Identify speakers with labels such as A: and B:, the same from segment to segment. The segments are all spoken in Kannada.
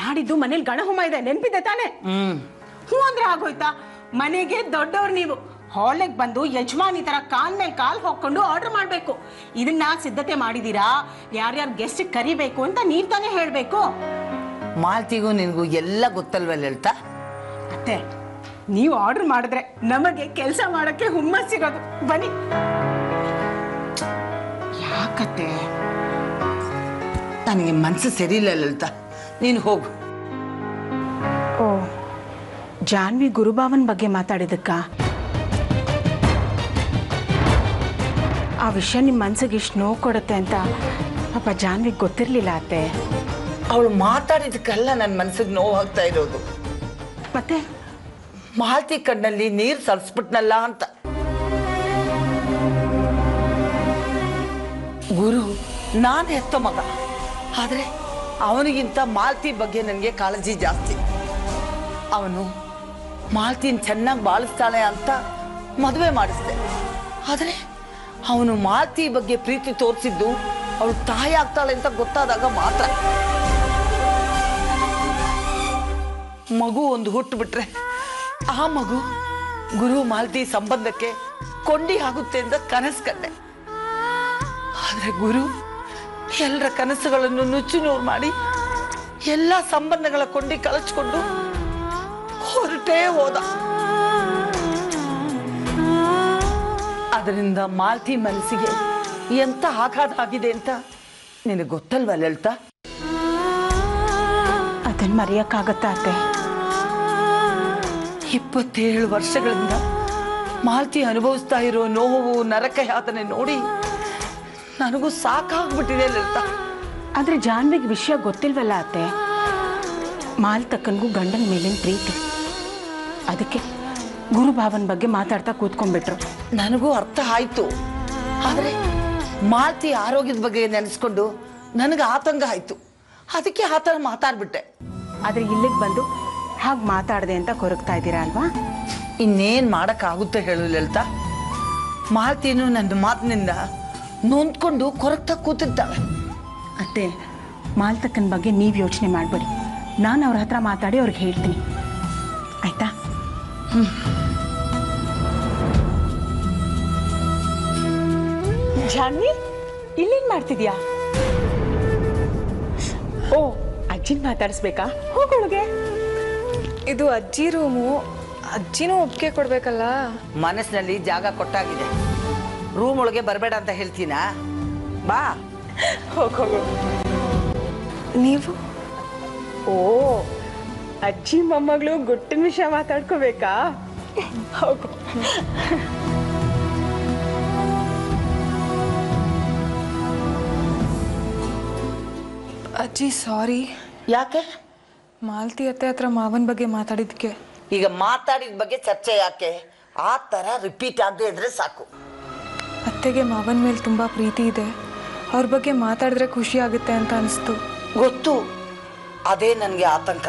A: ನಾಡಿದ್ದು ಮನೇಲಿ ಗಣಹೋಮ ಇದೆ, ನೆನ್ಪಿದೆ ತಾನೆ? ಹ್ಞೂ ಅಂದ್ರೆ ಆಗೋಯ್ತಾ? ಮನೆಗೆ ದೊಡ್ಡವ್ರು ನೀವು, ಹಾಲಿಗೆ ಬಂದು ಯಜಮಾನಿ ತರ ಕಾಲ್ ಮೇಲೆ ಕಾಲ್ ಹಾಕೊಂಡು ಆರ್ಡರ್ ಮಾಡ್ಬೇಕು. ಇದನ್ನ ಸಿದ್ಧತೆ ಮಾಡಿದೀರಾ, ಯಾರ್ಯಾರು ಗೆಸ್ಟ್ ಕರಿಬೇಕು ಅಂತ ನೀವ್ ತಾನೇ ಹೇಳ್ಬೇಕು.
B: ಮಾಲ್ತಿಗೂ ನಿನ್ಗೂ ಎಲ್ಲ ಗೊತ್ತಲ್ವಲ್ಲ ಹೇಳ್ತಾ?
A: ಅತ್ತೆ, ನೀವು ಆರ್ಡರ್ ಮಾಡಿದ್ರೆ ನಮಗೆ ಕೆಲಸ ಮಾಡಕ್ಕೆ ಹುಮ್ಮಸ್ ಸಿಗೋದು. ಬನ್ನಿ. ಯಾಕತ್ತೆ?
B: ನನಗೆ ಮನಸ್ಸು ಸರಿ ಇಲ್ಲ ಲಲಿತಾ, ನೀನು ಹೋಗು.
A: ಓ, ಜಾನ್ವಿ ಗುರುಭಾವನ್ ಬಗ್ಗೆ ಮಾತಾಡಿದಕ್ಕ ಆ ವಿಷಯ ನಿಮ್ಮ ಮನ್ಸಿಗೆ ಇಷ್ಟು ನೋವು ಕೊಡುತ್ತೆ ಅಂತ ಪಾಪ ಜಾನ್ವಿಗೆ ಗೊತ್ತಿರಲಿಲ್ಲ ಅತ್ತೆ.
B: ಅವಳು ಮಾತಾಡಿದಕ್ಕೆಲ್ಲ ನನ್ನ ಮನಸ್ಸಿಗೆ ನೋವು ಆಗ್ತಾ ಇರೋದು.
A: ಮತ್ತೆ
B: ಮಾಲ್ತಿ ಕಣ್ಣಲ್ಲಿ ನೀರು ಸರಿಸ್ಬಿಟ್ನಲ್ಲ ಅಂತ. ಗುರು ನಾನು ಹೆತ್ತ ಮಗ, ಆದ್ರೆ ಅವನಿಗಿಂತ ಮಾಲ್ತಿ ಬಗ್ಗೆ ನನಗೆ ಕಾಳಜಿ ಜಾಸ್ತಿ. ಅವನು ಮಾಲ್ತಿನ ಚೆನ್ನಾಗಿ ಬಾಳಿಸ್ತಾಳೆ ಅಂತ ಮದುವೆ ಮಾಡಿಸ್ದೆ. ಆದರೆ ಅವನು ಮಾಲ್ತಿ ಬಗ್ಗೆ ಪ್ರೀತಿ ತೋರಿಸಿದ್ದು ಅವಳು ತಾಯಿ ಆಗ್ತಾಳೆ ಅಂತ ಗೊತ್ತಾದಾಗ ಮಾತ್ರ. ಮಗು ಒಂದು ಹುಟ್ಟು ಬಿಟ್ರೆ ಆ ಮಗು ಗುರು ಮಾಲ್ತಿ ಸಂಬಂಧಕ್ಕೆ ಕೊಂಡಿ ಆಗುತ್ತೆ ಅಂತ ಕನಸು ಕಂಡೆ. ಆದ್ರೆ ಗುರು ಎಲ್ಲರ ಕನಸುಗಳನ್ನು ನುಚ್ಚು ನೂರು ಮಾಡಿ ಎಲ್ಲ ಸಂಬಂಧಗಳ ಕೊಂಡಿ ಕಳಚ್ಕೊಂಡು ಹೊರಟೇ ಹೋದ. ಅದರಿಂದ ಮಾಲ್ತಿ ಮನಸ್ಸಿಗೆ ಎಂತ ಆಘಾತ ಆಗಿದೆ ಅಂತ ನಿನಗೆ ಗೊತ್ತಲ್ವ ಲಲಿತಾ?
A: ಅದನ್ನ ಮರೆಯಕ್ಕಾಗತ್ತಾ ಅತ್ತೆ?
B: 27 ವರ್ಷಗಳಿಂದ ಮಾಲ್ತಿ ಅನುಭವಿಸ್ತಾ ಇರೋ ನೋವು, ನರಕ ಯಾತನೆ ನೋಡಿ ನನಗೂ ಸಾಕಾಗ್ಬಿಟ್ಟಿದೆ ಲಲಿತಾ.
A: ಆದ್ರೆ ಜಾನ್ವಿಗೆ ವಿಷಯ ಗೊತ್ತಿಲ್ವಲ್ಲ ಅತ್ತೆ. ಮಾಲ್ತಕ್ಕನ್ಗೂ ಗಂಡನ ಮೇಲಿನ ಪ್ರೀತಿ, ಅದಕ್ಕೆ ಗುರುಭಾವನ್ ಬಗ್ಗೆ ಮಾತಾಡ್ತಾ ಕೂತ್ಕೊಂಡ್ಬಿಟ್ರು.
B: ನನಗೂ ಅರ್ಥ ಆಯ್ತು. ಆದ್ರೆ ಮಾಲ್ತಿ ಆರೋಗ್ಯದ ಬಗ್ಗೆ ನೆನೆಸ್ಕೊಂಡು ನನಗೆ ಆತಂಕ ಆಯ್ತು. ಅದಕ್ಕೆ ಆ ಥರ ಮಾತಾಡ್ಬಿಟ್ಟೆ.
A: ಆದ್ರೆ ಇಲ್ಲಿಗೆ ಬಂದು ಹಾಗೆ ಮಾತಾಡದೆ ಅಂತ ಕೊರಗ್ತಾ ಇದ್ದೀರಾ ಅಲ್ವಾ?
B: ಇನ್ನೇನು ಮಾಡೋಕ್ಕಾಗುತ್ತೆ ಹೇಳು ಲಲಿತಾ? ಮಾಲ್ತಿನೂ ನನ್ನ ಮಾತಿನಿಂದ ನೊಂದ್ಕೊಂಡು ಕೊರಗ್ತಾ ಕೂತಿರ್ತಾಳೆ.
A: ಅತ್ತೆ, ಮಾಲ್ತಕ್ಕನ ಬಗ್ಗೆ ನೀವು ಯೋಚನೆ ಮಾಡಬೇಡಿ. ನಾನು ಅವ್ರ ಹತ್ರ ಮಾತಾಡಿ ಅವ್ರಿಗೆ ಹೇಳ್ತೀನಿ, ಆಯ್ತಾ? ಜಾನ್ವಿ, ಇಲ್ಲೇನು ಮಾಡ್ತಿದ್ಯಾ? ಓ, ಅಜ್ಜಿನ ಮಾತಾಡಿಸ್ಬೇಕಾ? ಹೋಗೊಳಗೆ.
C: ಇದು ಅಜ್ಜಿ ರೂಮು, ಅಜ್ಜಿನೂ ಒಪ್ಪಿಗೆ ಕೊಡ್ಬೇಕಲ್ಲ.
B: ಮನಸ್ಸಿನಲ್ಲಿ ಜಾಗ ಕೊಟ್ಟಾಗಿದೆ, ರೂಮ್ ಒಳಗೆ ಬರಬೇಡ ಅಂತ ಹೇಳ್ತೀನಾ? ಬಾ.
A: ಹೋಗು.
C: ನೀವು?
A: ಓ, ಅಜ್ಜಿ ಮೊಮ್ಮಗಳು ಗುಟ್ಟಿನ ವಿಷಯ ಮಾತಾಡ್ಕೋಬೇಕಾ? ಹೋಗು.
C: ಅಜ್ಜಿ ಸಾರಿ.
B: ಯಾಕೆ?
C: ಮಾಲ್ತಿ ಅತ್ತೆ ಹತ್ರ ಮಾವನ ಬಗ್ಗೆ ಮಾತಾಡಿದ್ಕೆ.
B: ಈಗ ಮಾತಾಡಿದ ಬಗ್ಗೆ ಚರ್ಚೆ ಯಾಕೆ? ಆ ಥರ ರಿಪೀಟ್ ಆಗದೆ ಇದ್ರೆ ಸಾಕು.
C: ಅತ್ತೆಗೆ ಮಾವನ ಮೇಲೆ ತುಂಬ ಪ್ರೀತಿ ಇದೆ, ಅವ್ರ ಬಗ್ಗೆ ಮಾತಾಡಿದ್ರೆ ಖುಷಿ ಆಗುತ್ತೆ ಅಂತ ಅನಿಸ್ತು.
B: ಗೊತ್ತು, ಅದೇ ನನಗೆ ಆತಂಕ.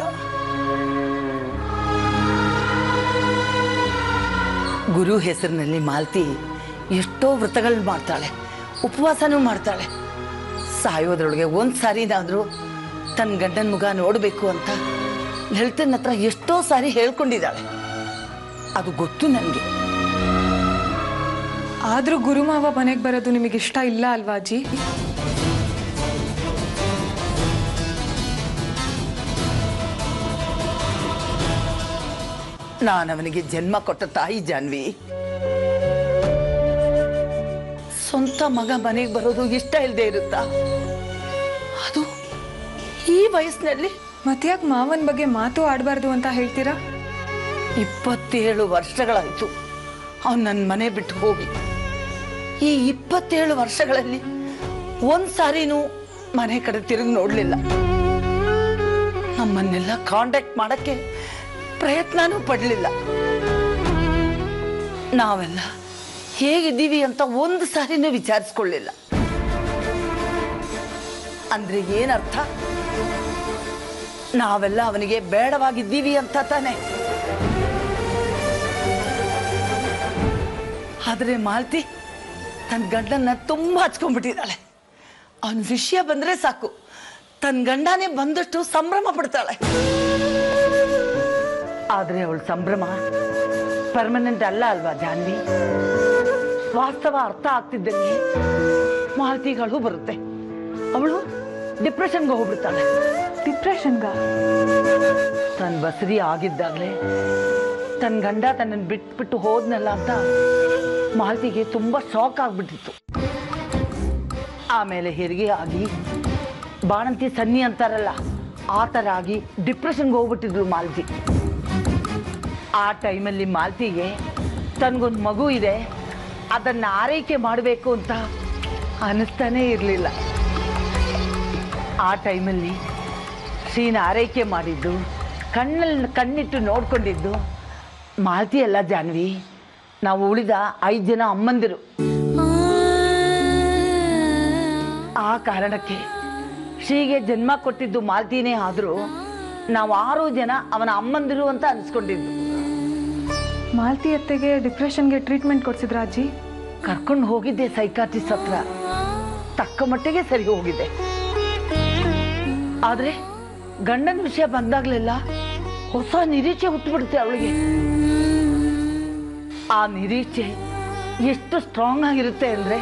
B: ಗುರು ಹೆಸರಿನಲ್ಲಿ ಮಾಲ್ತಿ ಎಷ್ಟೋ ವ್ರತಗಳನ್ನ ಮಾಡ್ತಾಳೆ, ಉಪವಾಸನೂ ಮಾಡ್ತಾಳೆ. ಸಾಯೋದ್ರೊಳಗೆ ಒಂದು ಸಾರಿನಾದರೂ ತನ್ನ ಗಂಡನ ಮುಖ ನೋಡಬೇಕು ಅಂತ ಲಲಿತನ ಹತ್ರ ಎಷ್ಟೋ ಸಾರಿ ಹೇಳ್ಕೊಂಡಿದ್ದಾಳೆ. ಅದು ಗೊತ್ತು ನನಗೆ.
C: ಆದರೂ ಗುರುಮಾವ ಮನೆಗೆ ಬರೋದು ನಿಮಗೆ ಇಷ್ಟ ಇಲ್ಲ ಅಲ್ವಾ ಅಜ್ಜಿ?
B: ನಾನು ಅವನಿಗೆ ಜನ್ಮ ಕೊಟ್ಟ ತಾಯಿ ಜಾನ್ವಿ. ಸ್ವಂತ ಮಗ ಮನೆಗೆ ಬರೋದು ಇಷ್ಟ ಇಲ್ಲದೆ ಇರುತ್ತಾ? ಅದು ಈ ವಯಸ್ಸಿನಲ್ಲಿ.
C: ಮತ್ತ್ಯಾಕೆ ಮಾವನ ಬಗ್ಗೆ ಮಾತು ಆಡಬಾರ್ದು ಅಂತ ಹೇಳ್ತೀರಾ?
B: 27 ವರ್ಷಗಳಾಯ್ತು ಅವನು ನನ್ನ ಮನೆ ಬಿಟ್ಟು ಹೋಗಿ. ಈ 27 ವರ್ಷಗಳಲ್ಲಿ ಒಂದು ಸಾರಿನೂ ಮನೆ ಕಡೆ ತಿರುಗಿ ನೋಡಲಿಲ್ಲ. ನಮ್ಮನ್ನೆಲ್ಲ ಕಾಂಟ್ಯಾಕ್ಟ್ ಮಾಡಕ್ಕೆ ಪ್ರಯತ್ನನೂ ಪಡಲಿಲ್ಲ. ನಾವೆಲ್ಲ ಹೇಗಿದ್ದೀವಿ ಅಂತ ಒಂದು ಸಾರಿನೂ ವಿಚಾರಿಸ್ಕೊಳ್ಳಿಲ್ಲ. ಅಂದ್ರೆ ಏನರ್ಥ? ನಾವೆಲ್ಲ ಅವನಿಗೆ ಬೇಡವಾಗಿದ್ದೀವಿ ಅಂತ ತಾನೆ. ಆದ್ರೆ ಮಾಲ್ತಿ ತನ್ನ ಗಂಡನ್ನ ತುಂಬಾ ಹಚ್ಕೊಂಡ್ಬಿಟ್ಟಿದ್ದಾಳೆ. ಅವನ ವಿಷಯ ಬಂದ್ರೆ ಸಾಕು ತನ್ನ ಗಂಡನೇ ಬಂದಷ್ಟು ಸಂಭ್ರಮ ಪಡ್ತಾಳೆ. ಆದ್ರೆ ಅವಳ ಸಂಭ್ರಮ ಪರ್ಮನೆಂಟ್ ಅಲ್ಲ ಅಲ್ವಾ ಜಾನ್ವಿ? ವಾಸ್ತವ ಅರ್ಥ ಆಗ್ತಿದ್ದಂಗೆ ಮಾಲತಿಗಳು ಬರುತ್ತೆ. ಅವಳು ಡಿಪ್ರೆಷನ್ಗೆ ಹೋಗ್ಬಿಡ್ತಾಳೆ.
C: ಡಿಪ್ರೆಷನ್ಗ?
B: ತನ್ನ ಬಸರಿ ಆಗಿದ್ದಾಗಲೇ ತನ್ನ ಗಂಡ ತನ್ನನ್ನು ಬಿಟ್ಬಿಟ್ಟು ಹೋದ್ನಲ್ಲ ಅಂತ ಮಾಲತಿಗೆ ತುಂಬ ಶಾಕ್ ಆಗ್ಬಿಟ್ಟಿತ್ತು. ಆಮೇಲೆ ಹೆರಿಗೆ ಆಗಿ ಬಾಣಂತಿ ಸನ್ನಿ ಅಂತಾರಲ್ಲ, ಆ ಥರ ಆಗಿ ಡಿಪ್ರೆಷನ್ಗೆ ಹೋಗ್ಬಿಟ್ಟಿದ್ಲು ಮಾಲತಿ. ಆ ಟೈಮಲ್ಲಿ ಮಾಲತಿಗೆ ತನಗೊಂದು ಮಗು ಇದೆ, ಅದನ್ನು ಆರೈಕೆ ಮಾಡಬೇಕು ಅಂತ ಅನ್ನಿಸ್ತಾನೇ ಇರಲಿಲ್ಲ. ಆ ಟೈಮಲ್ಲಿ ಶ್ರೀನ ಆರೈಕೆ ಮಾಡಿದ್ದು, ಕಣ್ಣಲ್ಲಿ ಕಣ್ಣಿಟ್ಟು ನೋಡ್ಕೊಂಡಿದ್ದು ಮಾಲತಿ ಅಲ್ಲ ಜಾನ್ವಿ, ನಾವು ಉಳಿದ 5 ಜನ ಅಮ್ಮಂದಿರು. ಆ ಕಾರಣಕ್ಕೆ ಶ್ರೀಗೆ ಜನ್ಮ ಕೊಟ್ಟಿದ್ದು ಮಾಲತಿನೇ ಆದರೂ ನಾವು 6 ಜನ ಅವನ ಅಮ್ಮಂದಿರು ಅಂತ ಅನಿಸ್ಕೊಂಡಿದ್ದು.
C: ಮಾಲತಿ ಅತ್ತೆಗೆ ಡಿಪ್ರೆಷನ್ಗೆ ಟ್ರೀಟ್ಮೆಂಟ್ ಕೊಡ್ಸಿದ್ರ ಅಜ್ಜಿ?
B: ಕರ್ಕೊಂಡು ಹೋಗಿದ್ದೆ ಸೈಕಾಟ್ರಿಸ್ಟ್ ಹತ್ರ, ತಕ್ಕ ಮಟ್ಟಿಗೆ ಸರಿ ಹೋಗಿದೆ. ಆದರೆ ಗಂಡನ ವಿಷಯ ಬಂದಾಗಲೆಲ್ಲ ಹೊಸ ನಿರೀಕ್ಷೆ ಹುಟ್ಟುಬಿಡುತ್ತೆ ಅವಳಿಗೆ. ಆ ನಿರೀಕ್ಷೆ ಎಷ್ಟು ಸ್ಟ್ರಾಂಗ್ ಆಗಿರುತ್ತೆ ಅಂದರೆ,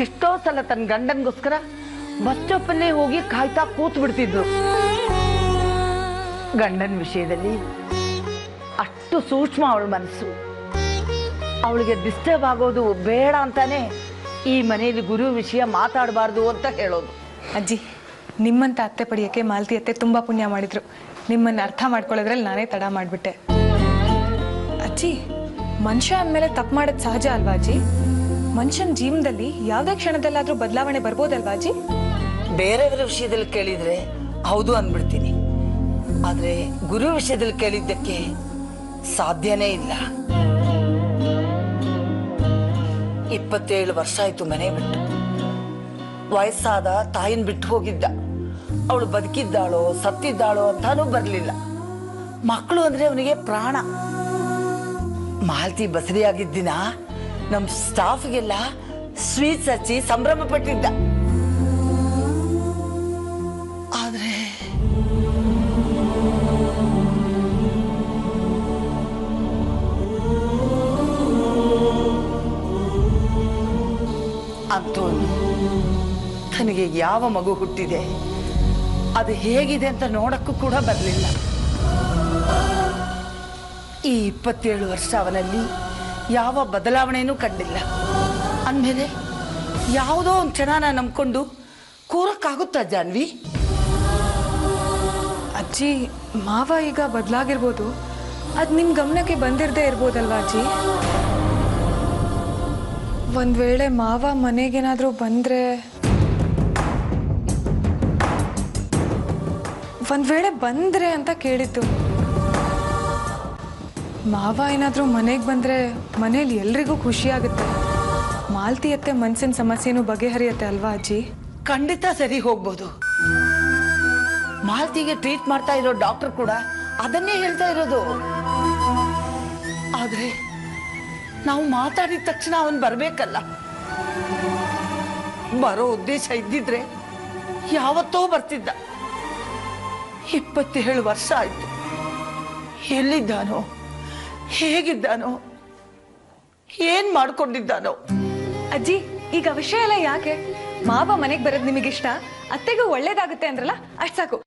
B: ಎಷ್ಟೋ ಸಲ ತನ್ನ ಗಂಡನಿಗೋಸ್ಕರ ಬಸ್ ಸ್ಟಾಪಲ್ಲೇ ಹೋಗಿ ಕಾಯ್ತಾ ಕೂತು ಬಿಡ್ತಿದ್ರು. ಗಂಡನ ವಿಷಯದಲ್ಲಿ ಅಷ್ಟು ಸೂಕ್ಷ್ಮ ಅವಳ ಮನಸ್ಸು. ಅವಳಿಗೆ ಡಿಸ್ಟರ್ಬ್ ಆಗೋದು ಬೇಡ ಅಂತಾನೆ ಈ ಮನೆಯಲ್ಲಿ ಗುರು ವಿಷಯ ಮಾತಾಡಬಾರ್ದು ಅಂತ ಹೇಳೋದು.
C: ಅಜ್ಜಿ, ನಿಮ್ಮಂತ ಅತ್ತೆ ಪಡೆಯೋಕ್ಕೆ ಮಾಲತಿ ಅತ್ತೆ ತುಂಬ ಪುಣ್ಯ ಮಾಡಿದ್ರು. ನಿಮ್ಮನ್ನು ಅರ್ಥ ಮಾಡ್ಕೊಳ್ಳೋದ್ರಲ್ಲಿ ನಾನೇ ತಡ ಮಾಡಿಬಿಟ್ಟೆ. ಅಜ್ಜಿ, ಮನುಷ್ಯ ಅಂದಮೇಲೆ ತಪ್ಪು ಮಾಡೋದು ಸಹಜ ಅಲ್ವಾ ಅಜ್ಜಿ? ಮನುಷ್ಯನ ಜೀವನದಲ್ಲಿ ಯಾವುದೇ ಕ್ಷಣದಲ್ಲಾದರೂ ಬದಲಾವಣೆ ಬರ್ಬೋದಲ್ವಾ ಅಜ್ಜಿ?
B: ಬೇರೆಯವರ ವಿಷಯದಲ್ಲಿ ಕೇಳಿದ್ರೆ ಹೌದು ಅಂದ್ಬಿಡ್ತೀನಿ, ಆದರೆ ಗುರು ವಿಷಯದಲ್ಲಿ ಕೇಳಿದ್ದಕ್ಕೆ ಸಾಧ್ಯನೇ ಇಲ್ಲ. 27 ವರ್ಷ ಆಯ್ತು ಮನೆ ಬಿಟ್ಟು. ವಯಸ್ಸಾದ ತಾಯಿನ ಬಿಟ್ಟು ಹೋಗಿದ್ದ. ಅವಳು ಬದುಕಿದ್ದಾಳೋ ಸತ್ತಿದ್ದಾಳೋ ಅಂತಾನೂ ಬರಲಿಲ್ಲ. ಮಕ್ಕಳು ಅಂದ್ರೆ ಅವನಿಗೆ ಪ್ರಾಣ. ಮಾಲತಿ ಬಸರಿಯಾಗಿದ್ದ ದಿನ ನಮ್ಮ ಸ್ಟಾಫ್ಗೆಲ್ಲ ಸ್ವೀಟ್ಸ್ ಹಚ್ಚಿ ಸಂಭ್ರಮ ಪಟ್ಟಿದ್ದ. ಆದ್ರೆ ಅಂತೂ ತನಗೆ ಯಾವ ಮಗು ಹುಟ್ಟಿದೆ, ಅದು ಹೇಗಿದೆ ಅಂತ ನೋಡಕ್ಕೂ ಕೂಡ ಬರಲಿಲ್ಲ. ಈ 27 ವರ್ಷ ಅವನಲ್ಲಿ ಯಾವ ಬದಲಾವಣೆನೂ ಕಂಡಿಲ್ಲ. ಅಂದಮೇಲೆ ಯಾವುದೋ ಒಂದು ಕ್ಷಣನ ನಂಬ್ಕೊಂಡು ಕೂರಕ್ಕಾಗುತ್ತಾ ಜಾನ್ವಿ?
C: ಅಜ್ಜಿ, ಮಾವ ಈಗ ಬದಲಾಗಿರ್ಬೋದು, ಅದು ನಿಮ್ಮ ಗಮನಕ್ಕೆ ಬಂದಿರದೇ ಇರ್ಬೋದಲ್ವಾ ಅಜ್ಜಿ? ಒಂದು ವೇಳೆ ಮಾವ ಮನೆಗೇನಾದರೂ ಬಂದರೆ, ಒಂದು ವೇಳೆ ಬಂದರೆ ಅಂತ ಕೇಳಿದ್ದು. ಮಾವ ಏನಾದರೂ ಮನೆಗೆ ಬಂದರೆ ಮನೇಲಿ ಎಲ್ರಿಗೂ ಖುಷಿ ಆಗುತ್ತೆ. ಮಾಲತಿ ಅತ್ತೆ ಮನಸ್ಸಿನ ಸಮಸ್ಯೆನೂ ಬಗೆಹರಿಯುತ್ತೆ ಅಲ್ವಾ ಅಜ್ಜಿ?
B: ಖಂಡಿತ ಸರಿ ಹೋಗ್ಬೋದು. ಮಾಲತಿಗೆ ಟ್ರೀಟ್ ಮಾಡ್ತಾ ಇರೋ ಡಾಕ್ಟರ್ ಕೂಡ ಅದನ್ನೇ ಹೇಳ್ತಾ ಇರೋದು. ಆದ್ರೆ ನಾವು ಮಾತಾಡಿದ ತಕ್ಷಣ ಅವನು ಬರಬೇಕಲ್ಲ. ಬರೋ ಉದ್ದೇಶ ಇದ್ದಿದ್ರೆ ಯಾವತ್ತೋ ಬರ್ತಿದ್ದ. 27 ವರ್ಷ ಆಯ್ತು. ಎಲ್ಲಿದ್ದಾನೋ, ಹೇಗಿದ್ದಾನೋ, ಏನ್ ಮಾಡ್ಕೊಂಡಿದ್ದಾನೋ?
C: ಅಜ್ಜಿ, ಈಗ ವಿಷಯ ಎಲ್ಲ ಯಾಕೆ? ಮಾವ ಮನೆಗೆ ಬರೋದು ನಿಮಗಿಷ್ಟ, ಅತ್ತೆಗೂ ಒಳ್ಳೇದಾಗುತ್ತೆ ಅಂದ್ರಲ್ಲ, ಅಷ್ಟು ಸಾಕು.